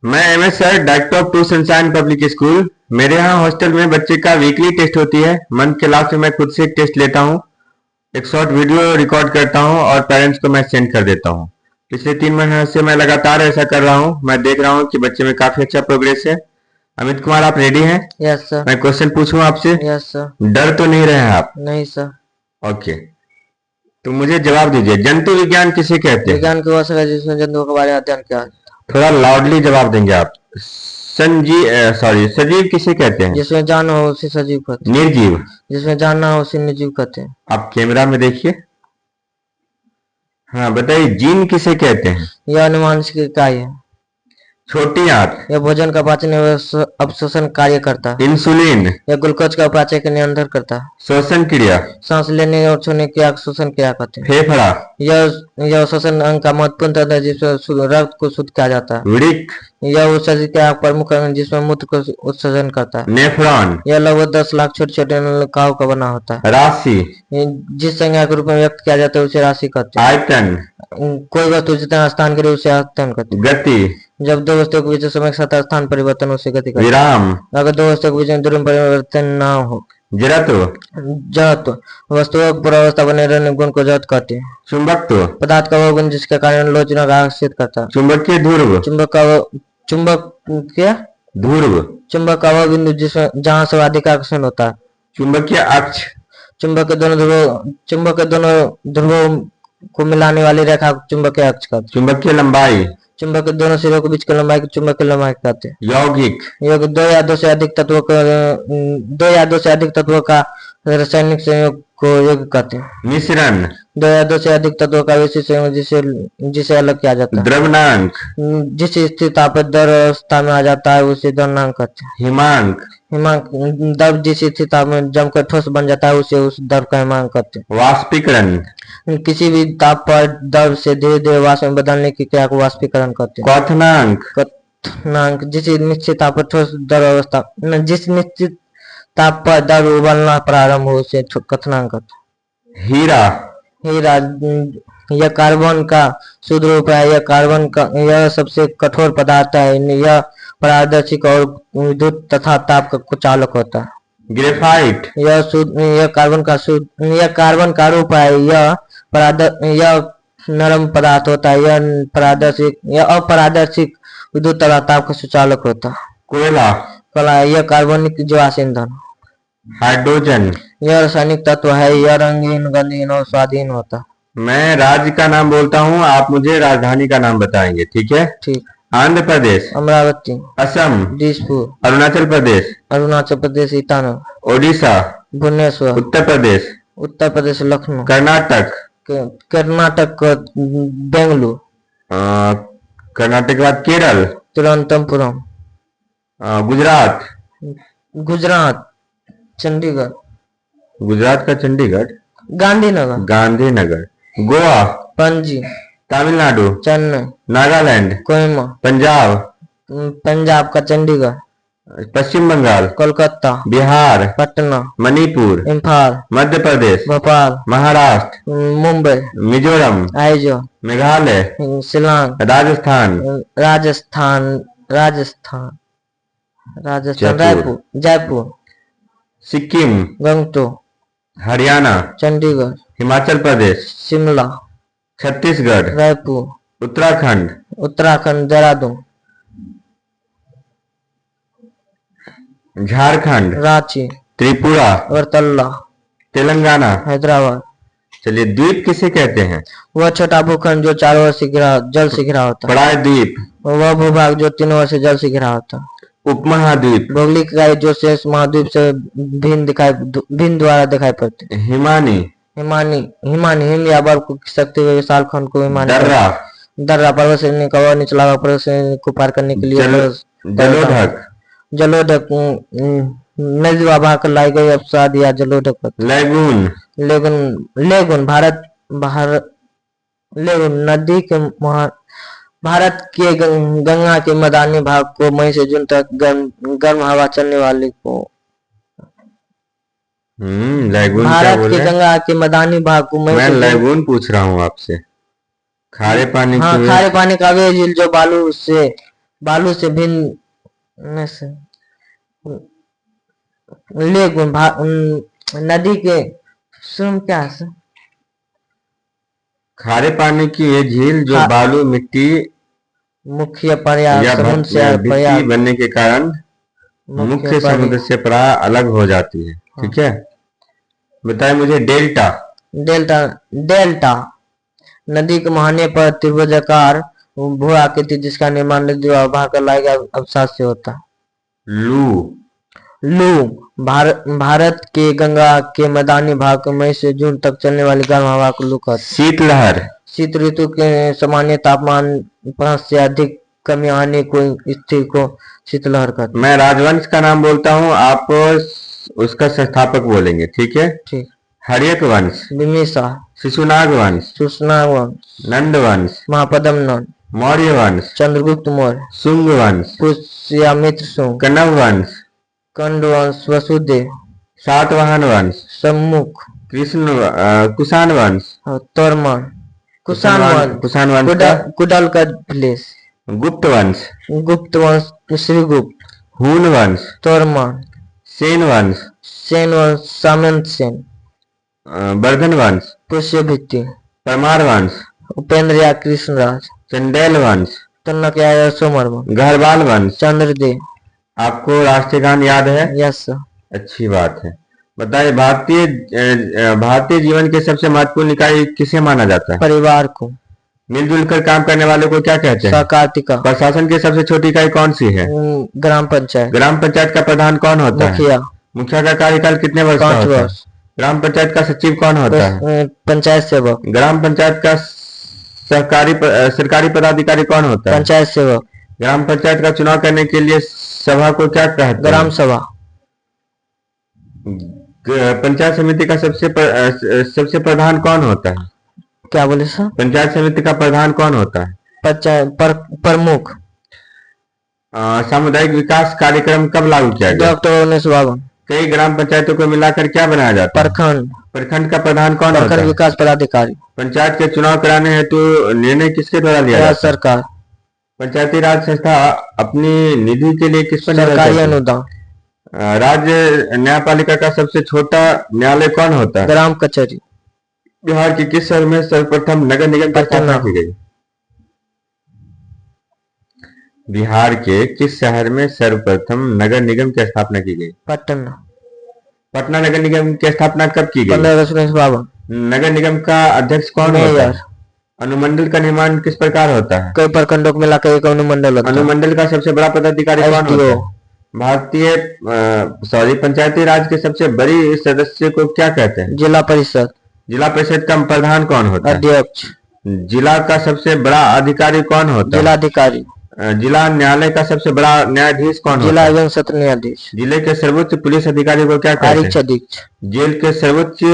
मैं MS sir, director of to Sunshine Public School. मेरे यहाँ हॉस्टल में बच्चे का वीकली टेस्ट होती है। मंथ के लास्ट में मैं खुद से एक टेस्ट लेता हूँ, एक शॉर्ट वीडियो रिकॉर्ड करता हूँ और पेरेंट्स को मैं सेंड कर देता हूँ। पिछले 3 महीने से मैं लगातार ऐसा कर रहा हूँ। मैं देख रहा हूँ कि बच्चे में काफी अच्छा प्रोग्रेस है। अमित कुमार, आप रेडी हैं? Yes sir. मैं क्वेश्चन पूछूं आपसे? Yes sir. डर तो नहीं रहे हैं आप? नहीं सर। ओके, तो मुझे जवाब दीजिए, जंतु विज्ञान किसे कहते हैं? विज्ञान की वह शाखा जिसमें जंतुओं के बारे में अध्ययन किया जाता है। थोड़ा लाउडली जवाब देंगे आप। सजीव किसे कहते हैं? जिसमें जान हो उसे सजीव कहते हैं। निर्जीव? जिसमें जान ना हो उसे निर्जीव कहते हैं। आप कैमरा में देखिए। हाँ बताइए, जीन किसे कहते हैं? यह अनुवांशिक इकाई है। छोटी आंत? यह भोजन का पाचन एवं अवशोषण कार्य करता है। इंसुलिन? यह ग्लूकोज का उपापचय के नियंत्रण करता है। श्वसन क्रिया? सांस लेने और छोड़ने की क्रिया को श्वसन क्रिया कहते हैं। फेफड़ा? यह श्वसन अंग का महत्वपूर्ण तंत्र है जिसमें रक्त को शुद्ध किया जाता है। वृक्क? यह उत्सर्जित क्रिया प्रमुख अंग जिसमें मूत्र को उत्सर्जन करता है। नेफ्रॉन? यह लगभग 10 लाख छोटे छोटे नलिकाओं का बना होता है। राशि? जिस संज्ञा के रूप में व्यक्त किया जाता है उसे राशि कहते हैं। आयतन? कोई वस्तु जितना स्थान करे उसे आयतन कहते हैं। गति? जब दो वस्तुओं के बीच समय के साथ स्थान परिवर्तन उसे गति कहते हैं। विराम? अगर दो वस्तुओं के बीच में दूरी में परिवर्तन ना हो। जड़त्व? जड़त्व वस्तुओं की पूर्वावस्था बने रहने गुण को जड़त्व कहते हैं। चुंबकत्व? पदार्थ का वह गुण जिसके कारण लोचना का आकर्षित करता है। चुंबकीय ध्रुव? चुंबक क्या? ध्रुव? चुंबक का वह बिंदु जिसमें जहाँ सर्वाधिक आकर्षण होता है। चुंबकीय अक्ष? चुंबक के दोनों ध्रुवों को मिलाने वाली रेखा को चुंबकीय अक्ष कहते हैं। चुंबकीय लंबाई? चुंबक के दोनों सिरों के बीच की लंबाई को चुंबकीय लंबाई कहते हैं। यौगिक? दो या दो से अधिक तत्वों का रासायनिक संयोग को यौगिक कहते हैं। मिश्रण? दो या दो से अधिक तत्वों का विशेष संयोग जिसे अलग किया जाता है। द्रव्यनांक? जिस स्थिति पर द्रव अवस्था में आ जाता है उसे द्रव्यनांक कहते हैं। हिमांक? हिमांक द्रव जिस स्थिति में जमकर ठोस बन जाता है उसे उस द्रव का हिमांक कहते हैं। वाष्पीकरण? किसी भी ताप पर द्रव से धीरे धीरे वाष्प में बदलने की क्रिया को वाष्पीकरण कहते हैं। क्वथनांक जिस निश्चित ताप पर ठोस द्रव अवस्था जिस निश्चित ताप पर द्रव उबलना प्रारंभ हो उसे क्वथनांक कहते हैं। हीरा यह कार्बन का शुद्ध रूप है। यह सबसे कठोर पदार्थ है। यह पारदर्शी और विद्युत तथा ताप का चालक होता है। ग्रेफाइट? यह कार्बन का रूप है। यह नरम पदार्थ होता है। यह अपारदर्शिक विद्युत तथा ताप का सुचालक होता है। कोयला यह कार्बनिक जीवाश्म ईंधन। हाइड्रोजन? यह रासायनिक तत्व है। यह रंगीन, गंधहीन और स्वादहीन होता है। मैं राज्य का नाम बोलता हूँ, आप मुझे राजधानी का नाम बताएंगे, ठीक है? ठीक। आंध्र प्रदेश? अमरावती। असम? दिसपुर। अरुणाचल प्रदेश? ईटानगर। ओडिशा? भुवनेश्वर। उत्तर प्रदेश लखनऊ। कर्नाटक बेंगलुरु। कर्नाटक के बाद केरल? तिरुवनंतपुरम। गुजरात चंडीगढ़। गुजरात का चंडीगढ़? गांधीनगर। गोवा? पणजी। तमिलनाडु? चेन्नई। नागालैंड? कोहिमा। पंजाब का चंडीगढ़। पश्चिम बंगाल? कोलकाता। बिहार? पटना। मणिपुर? इम्फाल। मध्य प्रदेश? भोपाल। महाराष्ट्र? मुंबई। मिजोरम? आइजोल। मेघालय? शिलांग। राजस्थान। जयपुर। सिक्किम? गंगटोक। हरियाणा? चंडीगढ़। हिमाचल प्रदेश? शिमला। छत्तीसगढ़? रायपुर। उत्तराखंड? देहरादून। झारखंड? रांची। त्रिपुरा? अगरतला। तेलंगाना? हैदराबाद। चलिए, द्वीप किसे कहते हैं? वह छोटा भूखंड जो चारों ओर से जल से घिरा होता है। प्रायद्वीप? वह भूभाग जो तीनों ओर से जल से घिरा होता है। उपमहाद्वीप? भौगोलिक इकाई जो शेष महाद्वीप से भिन्न द्वारा दिखाई पड़ती है। हिमानी हिम या बर्फ को खिसकते हुए विशाल खंड को हिमानी। दर्रा पर्वत श्रेणी का वह निचला भाग पर्वत श्रेणी को पार करने के लिए। जलोढ़ नदी भाग लाई गई अपसाद या जलोढ़। लेगुन भारत के गंगा के मैदानी भाग को मई से जून तक गर्म हवा चलने वाली को। भारत के गंगा के मैदानी भाग को मैं लैगून पूछ रहा हूँ आपसे। खारे पानी खारे पानी का वे झील जो बालू से बालू से भिन्न से ले गुण नदी के शुरू क्या है सर? खारे पानी की ये झील जो बालू मिट्टी मुख्य प्रयास समुद्र से भित्ति बनने के कारण मुख्य समुद्र से प्राय अलग हो जाती है। ठीक है, बताइए मुझे डेल्टा। डेल्टा नदी के मुहाने पर त्रिभुजाकार भू आकृति जिसका निर्माण नदी और बाहर का लाए गए अवसाद से होता है। लू भारत के गंगा के मैदानी भाग में मई से जून तक चलने वाली गर्म हवा को लू कहते हैं। शीतलहर शीत ऋतु के सामान्य तापमान 5 से अधिक कमी आने को स्थिति को शीतलहर कहते हैं। मैं राजवंश का नाम बोलता हूँ, आप उसका संस्थापक बोलेंगे। ठीक है, ठीक। हर्यक वंश, बिम्बिसार, शिशुनाग वंश, नंद वंश, महापद्मनंद, मौर्य वंश, चंद्रगुप्त मौर्य, शुंग वंश, पुष्यमित्र शुंग, कण्व वंश, कंड वंश, वसुदेव, सातवाहन वंश, सम्मुख, कुषाण वंश, तोरमान, कुषाण वंश, कुडल का प्लेस, गुप्त वंश, श्रीगुप्त, हून वंश, तोरमान, सेन वंश, सामंत सेन, वर्धन वंश, पुष्यभित्ति, परमार वंश, उपेंद्र या कृष्णराज, चंदेल वंश, तन्नक या सोमवर्मा, गहरवाल वंश, चंद्रदेव। आपको राष्ट्रीय गान याद है? Yes sir. अच्छी बात है। बताइए भारतीय जीवन के सबसे महत्वपूर्ण इकाई किसे माना जाता है? परिवार को। मिलजुल कर काम करने वाले को क्या कहते हैं? सहकारिता। प्रशासन की सबसे छोटी इकाई कौन सी है? ग्राम पंचायत। ग्राम पंचायत का प्रधान कौन होता है? मुखिया का कार्यकाल कितने वर्ष का होता है? ग्राम पंचायत का सचिव कौन होता है? पंचायत सेवक। ग्राम पंचायत का सरकारी पदाधिकारी कौन होता है? पंचायत सेवक। ग्राम पंचायत का चुनाव करने के लिए सभा को क्या कहते हैं? ग्राम सभा। पंचायत समिति का सबसे प्रधान कौन होता है? क्या बोले सर? पंचायत समिति का प्रधान कौन होता है? प्रमुख। सामुदायिक विकास कार्यक्रम कब लागू किया गया? 2 अक्टूबर 1952। कई ग्राम पंचायतों को मिलाकर क्या बनाया जाता है? प्रखंड का प्रधान कौन होता है? प्रखंड विकास पदाधिकारी। पंचायत के चुनाव कराने हेतु निर्णय किसके द्वारा लिया जाता है? सरकार। पंचायती राज संस्था अपनी निधि के लिए किस पर सरकारी अनुदान। राज्य न्यायपालिका का सबसे छोटा न्यायालय कौन होता है? ग्राम कचहरी। बिहार के किस शहर में सर्वप्रथम नगर निगम की स्थापना की गई? बिहार के किस शहर में सर्वप्रथम नगर निगम की स्थापना की गई? पटना नगर निगम की स्थापना कब की गई? 15 अगस्त 1952। नगर निगम का अध्यक्ष कौन होता है? अनुमंडल का निर्माण किस प्रकार होता है? कई प्रखंडों को मिलाकर एक अनुमंडल होता है। अनुमंडल का सबसे बड़ा पदाधिकारी कौन होता है? पंचायती राज के सबसे बड़ी सदस्य को क्या कहते हैं? जिला परिषद। जिला परिषद का प्रधान कौन होता है? अध्यक्ष। जिला का सबसे बड़ा अधिकारी कौन होता है? जिलाधिकारी। जिला न्यायालय का सबसे बड़ा न्यायाधीश कौन होता है? जिला एवं सत्र न्यायाधीश। जिले के सर्वोच्च पुलिस अधिकारी को क्या कहते हैं? अधीक्षक। जेल के सर्वोच्च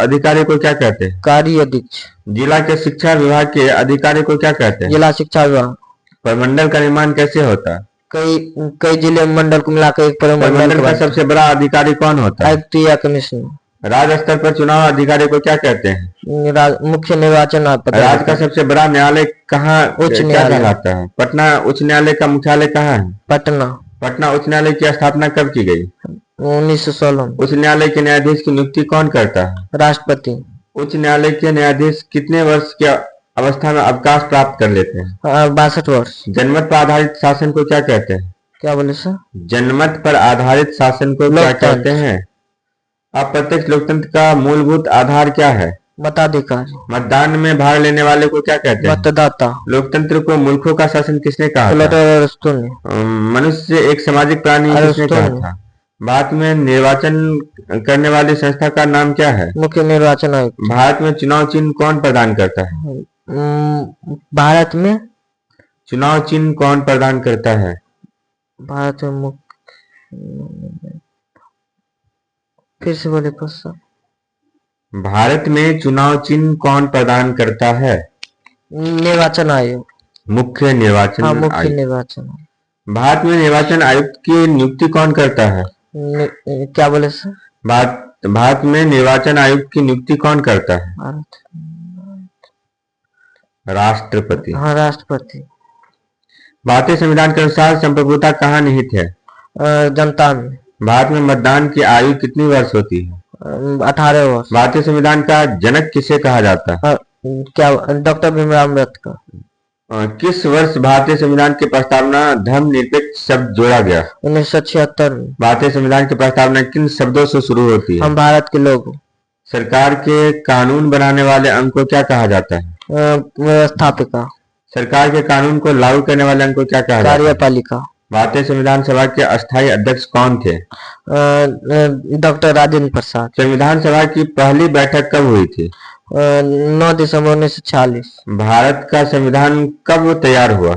अधिकारी को क्या कहते हैं? कार्य अधीक्षक। जिला के शिक्षा विभाग के अधिकारी को क्या कहते हैं? जिला शिक्षा विभाग। प्रमंडल का निर्माण कैसे होता है? कई जिले मंडल को मिलाकर एक प्रमंडल का सबसे बड़ा अधिकारी कौन होता है? आयुक्त या कमिश्नर। राज्य स्तर पर चुनाव अधिकारी को क्या कहते हैं? मुख्य निर्वाचन अधिकारी। राज्य का सबसे बड़ा न्यायालय कहाँ उच्च न्यायालय कहलाता है? पटना उच्च न्यायालय का मुख्यालय कहाँ है? पटना उच्च न्यायालय की स्थापना कब की गई? 1916। उच्च न्यायालय के न्यायाधीश की नियुक्ति कौन करता है? राष्ट्रपति। उच्च न्यायालय के न्यायाधीश कितने वर्ष की अवस्था में अवकाश प्राप्त कर लेते हैं? 62 वर्ष। जनमत पर आधारित शासन को क्या कहते हैं? क्या बोले सर? जनमत पर आधारित शासन को क्या कहते हैं? अप्रत्यक्ष लोकतंत्र का मूलभूत आधार क्या है? मताधिकार। मतदान में भाग लेने वाले को क्या कहते हैं? मतदाता। लोकतंत्र को मुल्कों का शासन किसने कहा था? मनुष्य एक सामाजिक प्राणी किसने कहा था? भारत में निर्वाचन करने वाली संस्था का नाम क्या है? मुख्य निर्वाचन आयुक्त। भारत में चुनाव चिन्ह कौन प्रदान करता है? भारत में चुनाव चिन्ह कौन प्रदान करता है? भारत में फिर से बोले प्रश्न। भारत में चुनाव चिन्ह कौन प्रदान करता है? निर्वाचन आयोग। मुख्य निर्वाचन आयुक्त। मुख्य निर्वाचन। भारत में निर्वाचन आयुक्त की नियुक्ति कौन करता है? क्या बोले सर? भारत में निर्वाचन आयुक्त की नियुक्ति कौन करता है? राष्ट्रपति। हाँ, राष्ट्रपति। भारतीय संविधान के अनुसार संप्रभुता कहाँ निहित है? जनता में। भारत में मतदान की आयु कितनी वर्ष होती है? 18 वर्ष। भारतीय संविधान का जनक किसे कहा जाता है? क्या? डॉक्टर भीमराव अम्बेडकर। किस वर्ष भारतीय संविधान की प्रस्तावना धर्मनिरपेक्ष शब्द जोड़ा गया? 1976 में। भारतीय संविधान की प्रस्तावना किन शब्दों से शुरू होती है? हम भारत के लोग। सरकार के कानून बनाने वाले अंग को क्या कहा जाता है? व्यवस्थापिका। सरकार के कानून को लागू करने वाले अंग को क्या कहा जाता है? कार्यपालिका। भारतीय संविधान सभा के अस्थायी अध्यक्ष कौन थे? डॉक्टर राजेंद्र प्रसाद। संविधान सभा की पहली बैठक कब हुई थी? 9 दिसंबर 1946। भारत का संविधान कब तैयार हुआ?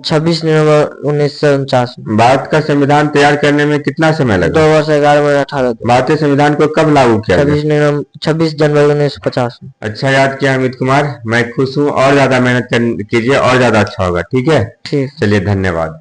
26 नवंबर 1949। भारत का संविधान तैयार करने में कितना समय लगा? 2 वर्ष 11 महीने 18 दिन। भारतीय संविधान को कब लागू किया गया? 26 जनवरी 1950 में। अच्छा याद किया अमित कुमार, मैं खुश हूँ। और ज्यादा मेहनत कीजिए और ज्यादा अच्छा होगा। ठीक है, ठीक। चलिए, धन्यवाद।